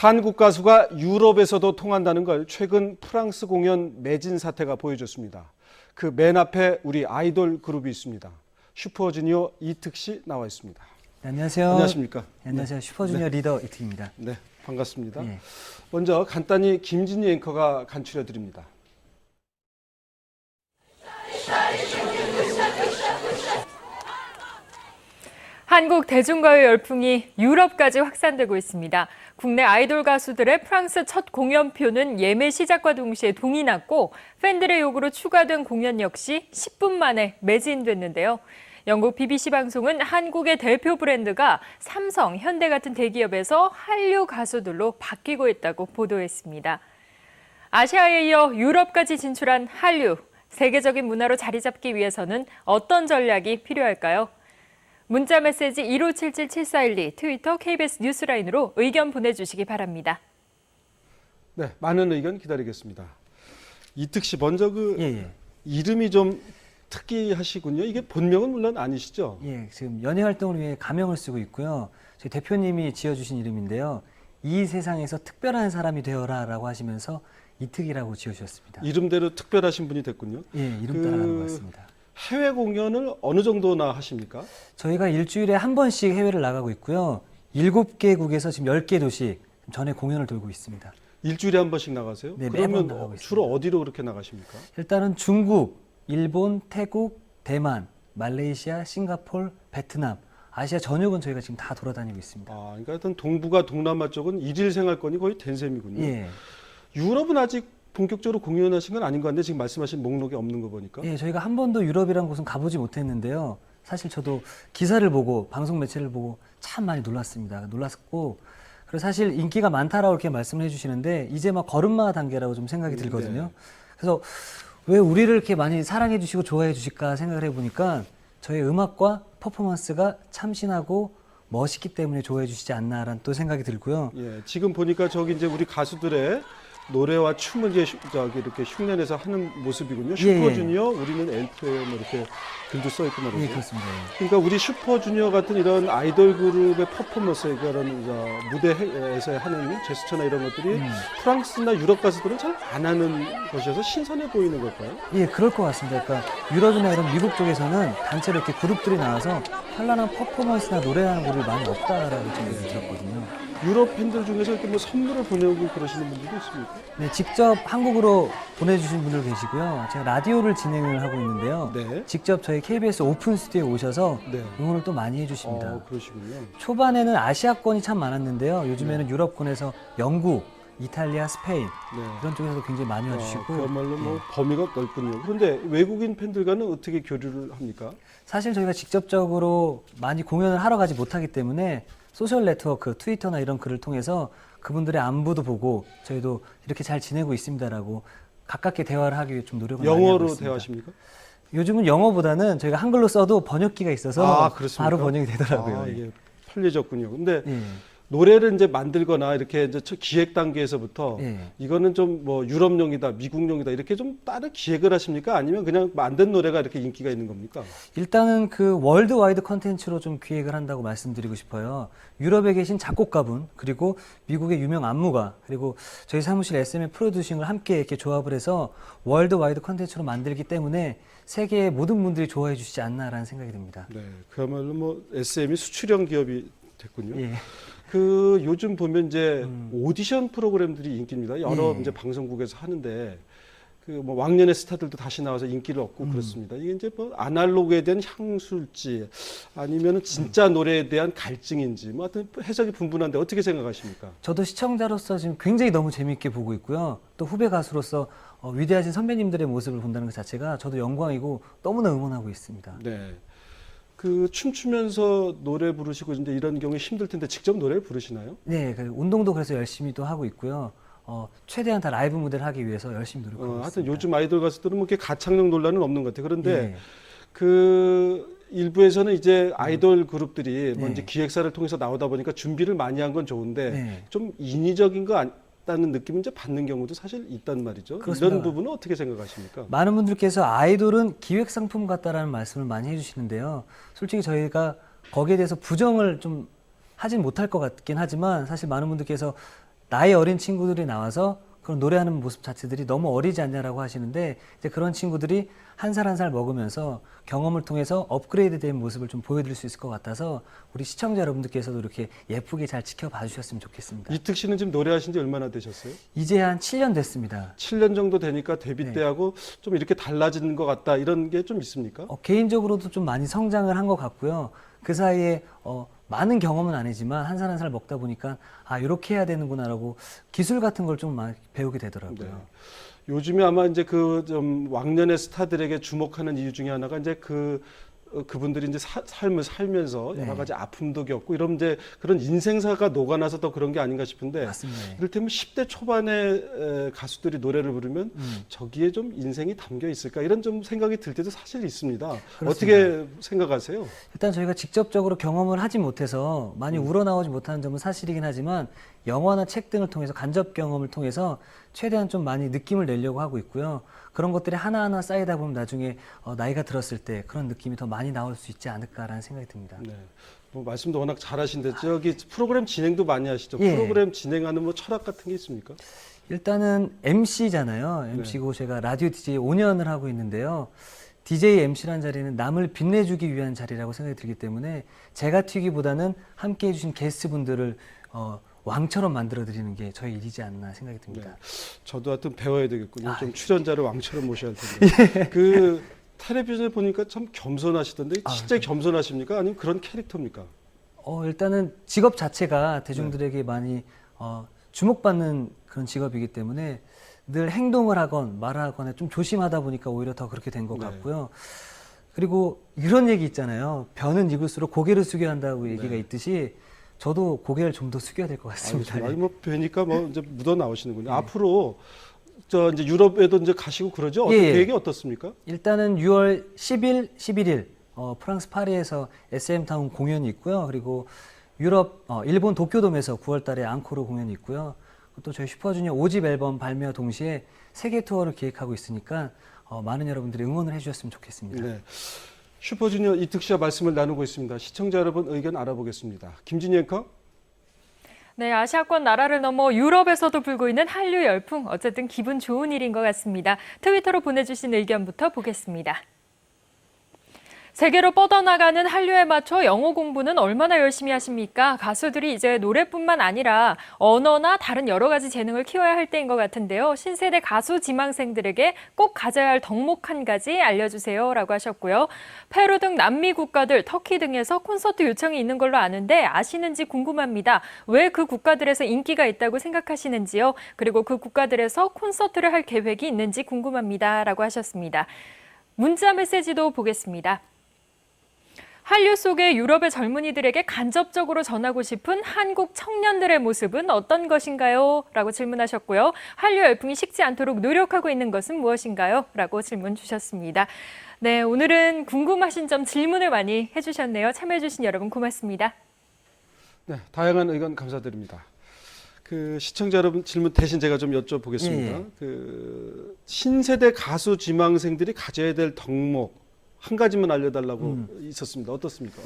한국 가수가 유럽에서도 통한다는 걸 최근 프랑스 공연 매진 사태가 보여줬습니다. 그 맨 앞에 우리 아이돌 그룹이 있습니다. 슈퍼주니어 이특 씨 나와 있습니다. 네, 안녕하세요. 안녕하십니까? 네, 안녕하세요. 슈퍼주니어 리더 이특입니다. 네, 반갑습니다. 예. 먼저 간단히 김진희 앵커가 간추려 드립니다. 한국 대중가요 열풍이 유럽까지 확산되고 있습니다. 국내 아이돌 가수들의 프랑스 첫 공연표는 예매 시작과 동시에 동이 났고 팬들의 요구로 추가된 공연 역시 10분 만에 매진됐는데요. 영국 BBC 방송은 한국의 대표 브랜드가 삼성, 현대 같은 대기업에서 한류 가수들로 바뀌고 있다고 보도했습니다. 아시아에 이어 유럽까지 진출한 한류. 세계적인 문화로 자리 잡기 위해서는 어떤 전략이 필요할까요? 문자 메시지 1577-7412, 트위터 KBS 뉴스라인으로 의견 보내주시기 바랍니다. 네, 많은 의견 기다리겠습니다. 이특 씨 먼저 예. 이름이 좀 특이하시군요. 이게 본명은 물론 아니시죠? 예, 지금 연예 활동을 위해 가명을 쓰고 있고요. 저희 대표님이 지어주신 이름인데요. 이 세상에서 특별한 사람이 되어라라고 하시면서 이특이라고 지어주셨습니다. 이름대로 특별하신 분이 됐군요. 예, 이름 따라가는 것 같습니다. 해외 공연을 어느 정도나 하십니까? 저희가 일주일에 한 번씩 해외를 나가고 있고요. 7개국에서 지금 10개 도시 전에 공연을 돌고 있습니다. 일주일에 한 번씩 나가세요? 네, 매번 그러면 나가고 있습니다. 주로 어디로 그렇게 나가십니까? 일단은 중국, 일본, 태국, 대만, 말레이시아, 싱가포르, 베트남, 아시아 전역은 저희가 지금 다 돌아다니고 있습니다. 아, 그러니까 하여튼 동북아, 동남아 쪽은 일일 생활권이 거의 된 셈이군요. 예. 유럽은 아직 본격적으로 공연하신 건 아닌 것 같은데 지금 말씀하신 목록에 없는 거 보니까. 예, 저희가 한 번도 유럽이란 곳은 가보지 못했는데요. 사실 저도 기사를 보고 방송 매체를 보고 참 많이 놀랐습니다. 놀랐고 그리고 사실 인기가 많다라고 이렇게 말씀을 해주시는데 이제 막 걸음마 단계라고 좀 생각이 들거든요. 그래서 왜 우리를 이렇게 많이 사랑해 주시고 좋아해 주실까 생각을 해보니까 저희 음악과 퍼포먼스가 참신하고 멋있기 때문에 좋아해 주시지 않나라는 또 생각이 들고요. 예, 지금 보니까 저기 이제 우리 가수들의 노래와 춤을 이제 저기 이렇게 흉내내서 하는 모습이군요. 슈퍼주니어, 우리는 엘프예요. 뭐 이렇게 글도 써 있고 말이죠. 예, 그렇습니다. 그러니까 우리 슈퍼주니어 같은 이런 아이돌 그룹의 퍼포먼스, 그런 무대에서 하는 제스처나 이런 것들이 프랑스나 유럽 가수들은 잘 안 하는 것이어서 신선해 보이는 걸까요? 예, 그럴 것 같습니다. 그러니까 유럽이나 이런 미국 쪽에서는 단체로 이렇게 그룹들이 나와서 현란한 퍼포먼스나 노래하는 그룹이 많이 없다라는 생각이 들었거든요. 유럽 팬들 중에서 이렇게 뭐 선물을 보내고 그러시는 분들도 있습니까? 네, 직접 한국으로 보내주신 분들 계시고요. 제가 라디오를 진행을 하고 있는데요. 네. 직접 저희 KBS 오픈 스튜디오에 오셔서 네. 응원을 또 많이 해주십니다. 그러시군요. 초반에는 아시아권이 참 많았는데요. 요즘에는 유럽권에서 영국, 이탈리아, 스페인 이런 쪽에서도 굉장히 많이 와주시고 그야말로 뭐 예. 범위가 넓군요. 그런데 외국인 팬들과는 어떻게 교류를 합니까? 사실 저희가 직접적으로 많이 공연을 하러 가지 못하기 때문에 소셜 네트워크, 트위터나 이런 글을 통해서 그분들의 안부도 보고 저희도 이렇게 잘 지내고 있습니다라고 가깝게 대화를 하기 위해 좀 노력을 많이 하고 영어로 있습니다. 대화하십니까? 요즘은 영어보다는 저희가 한글로 써도 번역기가 있어서 그렇습니까? 바로 번역이 되더라고요. 이게 편리해졌군요. 근데 예. 노래를 이제 만들거나 이렇게 이제 기획 단계에서부터 예. 이거는 좀 뭐 유럽용이다, 미국용이다 이렇게 좀 따로 기획을 하십니까? 아니면 그냥 만든 노래가 이렇게 인기가 있는 겁니까? 일단은 그 월드와이드 컨텐츠로 좀 기획을 한다고 말씀드리고 싶어요. 유럽에 계신 작곡가분, 그리고 미국의 유명 안무가, 그리고 저희 사무실 SM의 프로듀싱을 함께 이렇게 조합을 해서 월드와이드 컨텐츠로 만들기 때문에 세계의 모든 분들이 좋아해 주시지 않나라는 생각이 듭니다. 네, 그야말로 뭐 SM이 수출형 기업이 됐군요. 예. 그 요즘 보면 이제 오디션 프로그램들이 인기입니다. 여러 예. 이제 방송국에서 하는데 그 뭐 왕년의 스타들도 다시 나와서 인기를 얻고 그렇습니다. 이게 이제 뭐 아날로그에 대한 향수일지 아니면은 진짜 노래에 대한 갈증인지 뭐 하여튼 해석이 분분한데 어떻게 생각하십니까? 저도 시청자로서 지금 굉장히 너무 재미있게 보고 있고요. 또 후배 가수로서 위대하신 선배님들의 모습을 본다는 것 자체가 저도 영광이고 너무나 응원하고 있습니다. 네. 그 춤추면서 노래 부르시고 이제 이런 경우에 힘들 텐데 직접 노래를 부르시나요? 네, 그 운동도 그래서 열심히 또 하고 있고요. 최대한 다 라이브 무대를 하기 위해서 열심히 노력하고 하여튼 있습니다. 요즘 아이돌 가수들은 뭐 이렇게 가창력 논란은 없는 것 같아요. 그런데 네. 그 일부에서는 이제 아이돌 그룹들이 뭐 네. 이제 기획사를 통해서 나오다 보니까 준비를 많이 한 건 좋은데 네. 좀 인위적인 거 같다는 느낌을 이제 받는 경우도 사실 있단 말이죠. 그렇습니다. 이런 부분은 어떻게 생각하십니까? 많은 분들께서 아이돌은 기획 상품 같다라는 말씀을 많이 해주시는데요. 솔직히 저희가 거기에 대해서 부정을 좀 하진 못할 것 같긴 하지만 사실 많은 분들께서 나이 어린 친구들이 나와서 그런 노래하는 모습 자체들이 너무 어리지 않냐라고 하시는데 이제 그런 친구들이 한 살 한 살 먹으면서 경험을 통해서 업그레이드된 모습을 좀 보여드릴 수 있을 것 같아서 우리 시청자 여러분들께서도 이렇게 예쁘게 잘 지켜봐 주셨으면 좋겠습니다. 이특 씨는 지금 노래하신 지 얼마나 되셨어요? 이제 한 7년 됐습니다. 7년 정도 되니까 데뷔 네. 때하고 좀 이렇게 달라지는 것 같다 이런 게 좀 있습니까? 개인적으로도 좀 많이 성장을 한 것 같고요. 그 사이에 많은 경험은 아니지만 한 살 한 살 먹다 보니까 이렇게 해야 되는구나라고 기술 같은 걸 좀 많이 배우게 되더라고요. 네. 요즘에 아마 이제 그 좀 왕년의 스타들에게 주목하는 이유 중에 하나가 이제 그분들이 이제 삶을 살면서 네. 여러 가지 아픔도 겪고 이런 이제 그런 인생사가 녹아나서 더 그런 게 아닌가 싶은데 맞습니다. 이를테면 10대 초반에 가수들이 노래를 부르면 저기에 좀 인생이 담겨 있을까 이런 좀 생각이 들 때도 사실 있습니다. 그렇습니다. 어떻게 생각하세요? 일단 저희가 직접적으로 경험을 하지 못해서 많이 우러나오지 못하는 점은 사실이긴 하지만 영화나 책 등을 통해서 간접 경험을 통해서 최대한 좀 많이 느낌을 내려고 하고 있고요. 그런 것들이 하나하나 쌓이다 보면 나중에 나이가 들었을 때 그런 느낌이 더 많이 나올 수 있지 않을까라는 생각이 듭니다. 네. 뭐 말씀도 워낙 잘하신데 저기 프로그램 진행도 많이 하시죠. 예. 프로그램 진행하는 뭐 철학 같은 게 있습니까? 일단은 MC잖아요. MC고 제가 라디오 DJ 5년을 하고 있는데요. DJ MC라는 자리는 남을 빛내주기 위한 자리라고 생각이 들기 때문에 제가 튀기보다는 함께 해주신 게스트분들을 왕처럼 만들어드리는 게 저희 일이지 않나 생각이 듭니다. 네. 저도 하여튼 배워야 되겠군요. 좀 예. 출연자를 왕처럼 모셔야 할 텐데. 그 텔레비전에 보니까 참 겸손하시던데 진짜 겸손하십니까? 아니면 그런 캐릭터입니까? 일단은 직업 자체가 대중들에게 많이 주목받는 그런 직업이기 때문에 늘 행동을 하건 말을 하거나 좀 조심하다 보니까 오히려 더 그렇게 된 것 네. 같고요. 그리고 이런 얘기 있잖아요. 벼는 익을수록 고개를 숙여야 한다고 얘기가 네. 있듯이 저도 고개를 좀 더 숙여야 될 것 같습니다. 아니 뭐 뵈니까 뭐 이제 묻어 나오시는군요. 앞으로 저 이제 유럽에도 이제 가시고 그러죠. 예. 계획이 어떻습니까? 일단은 6월 10일, 11일 프랑스 파리에서 SM타운 공연이 있고요. 그리고 유럽 일본 도쿄돔에서 9월 달에 앙코르 공연이 있고요. 또 저희 슈퍼주니어 5집 앨범 발매와 동시에 세계 투어를 기획하고 있으니까 많은 여러분들이 응원을 해주셨으면 좋겠습니다. 네. 슈퍼주니어 이특 씨와 말씀을 나누고 있습니다. 시청자 여러분 의견 알아보겠습니다. 김진희 앵커. 네, 아시아권 나라를 넘어 유럽에서도 불고 있는 한류 열풍. 어쨌든 기분 좋은 일인 것 같습니다. 트위터로 보내주신 의견부터 보겠습니다. 세계로 뻗어나가는 한류에 맞춰 영어 공부는 얼마나 열심히 하십니까? 가수들이 이제 노래뿐만 아니라 언어나 다른 여러 가지 재능을 키워야 할 때인 것 같은데요. 신세대 가수 지망생들에게 꼭 가져야 할 덕목 한 가지 알려주세요 라고 하셨고요. 페루 등 남미 국가들, 터키 등에서 콘서트 요청이 있는 걸로 아는데 아시는지 궁금합니다. 왜 그 국가들에서 인기가 있다고 생각하시는지요? 그리고 그 국가들에서 콘서트를 할 계획이 있는지 궁금합니다 라고 하셨습니다. 문자 메시지도 보겠습니다. 한류 속의 유럽의 젊은이들에게 간접적으로 전하고 싶은 한국 청년들의 모습은 어떤 것인가요? 라고 질문하셨고요. 한류 열풍이 식지 않도록 노력하고 있는 것은 무엇인가요? 라고 질문 주셨습니다. 네, 오늘은 궁금하신 점 질문을 많이 해주셨네요. 참여해주신 여러분 고맙습니다. 네, 다양한 의견 감사드립니다. 그 시청자 여러분 질문 대신 제가 좀 여쭤보겠습니다. 예. 그 신세대 가수 지망생들이 가져야 될 덕목 한 가지만 알려달라고 있었습니다. 어떻습니까?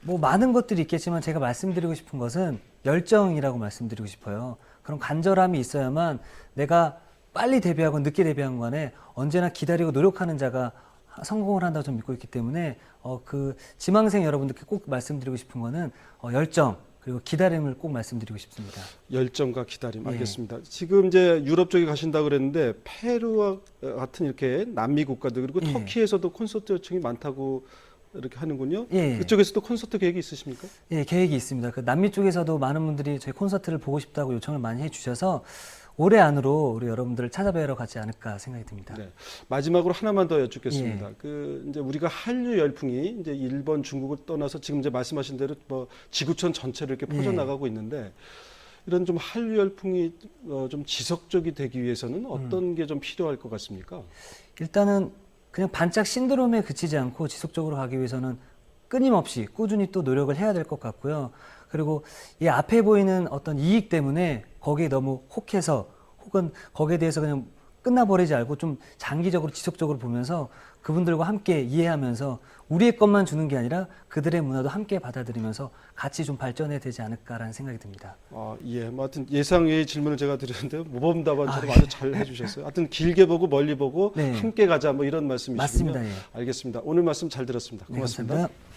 뭐 많은 것들이 있겠지만 제가 말씀드리고 싶은 것은 열정이라고 말씀드리고 싶어요. 그런 간절함이 있어야만 내가 빨리 데뷔하건 늦게 데뷔한 간에 언제나 기다리고 노력하는 자가 성공을 한다고 저는 믿고 있기 때문에 그 지망생 여러분들께 꼭 말씀드리고 싶은 거는 열정 그리고 기다림을 꼭 말씀드리고 싶습니다. 열정과 기다림 예. 알겠습니다. 지금 이제 유럽 쪽에 가신다 그랬는데 페루와 같은 이렇게 남미 국가들 그리고 예. 터키에서도 콘서트 요청이 많다고 이렇게 하는군요. 예. 그쪽에서도 콘서트 계획이 있으십니까? 예, 계획이 있습니다. 그 남미 쪽에서도 많은 분들이 저희 콘서트를 보고 싶다고 요청을 많이 해주셔서 올해 안으로 우리 여러분들을 찾아뵈러 가지 않을까 생각이 듭니다. 네. 마지막으로 하나만 더 여쭙겠습니다. 예. 그 이제 우리가 한류 열풍이 이제 일본, 중국을 떠나서 지금 이제 말씀하신 대로 뭐 지구촌 전체를 이렇게 퍼져나가고 있는데 이런 좀 한류 열풍이 좀 지속적이 되기 위해서는 어떤 게 좀 필요할 것 같습니까? 일단은 그냥 반짝 신드롬에 그치지 않고 지속적으로 가기 위해서는 끊임없이 꾸준히 또 노력을 해야 될 것 같고요. 그리고 이 앞에 보이는 어떤 이익 때문에 거기에 너무 혹해서 혹은 거기에 대해서 그냥 끝나버리지 않고 좀 장기적으로 지속적으로 보면서 그분들과 함께 이해하면서 우리의 것만 주는 게 아니라 그들의 문화도 함께 받아들이면서 같이 좀 발전해야 되지 않을까라는 생각이 듭니다. 예. 뭐 하여튼 예상외의 질문을 제가 드렸는데요. 모범 답안처럼 아주 잘 해주셨어요. 하여튼 길게 보고 멀리 보고 네. 함께 가자 뭐 이런 말씀이시군요. 맞습니다. 예. 알겠습니다. 오늘 말씀 잘 들었습니다. 네, 고맙습니다. 감사합니다.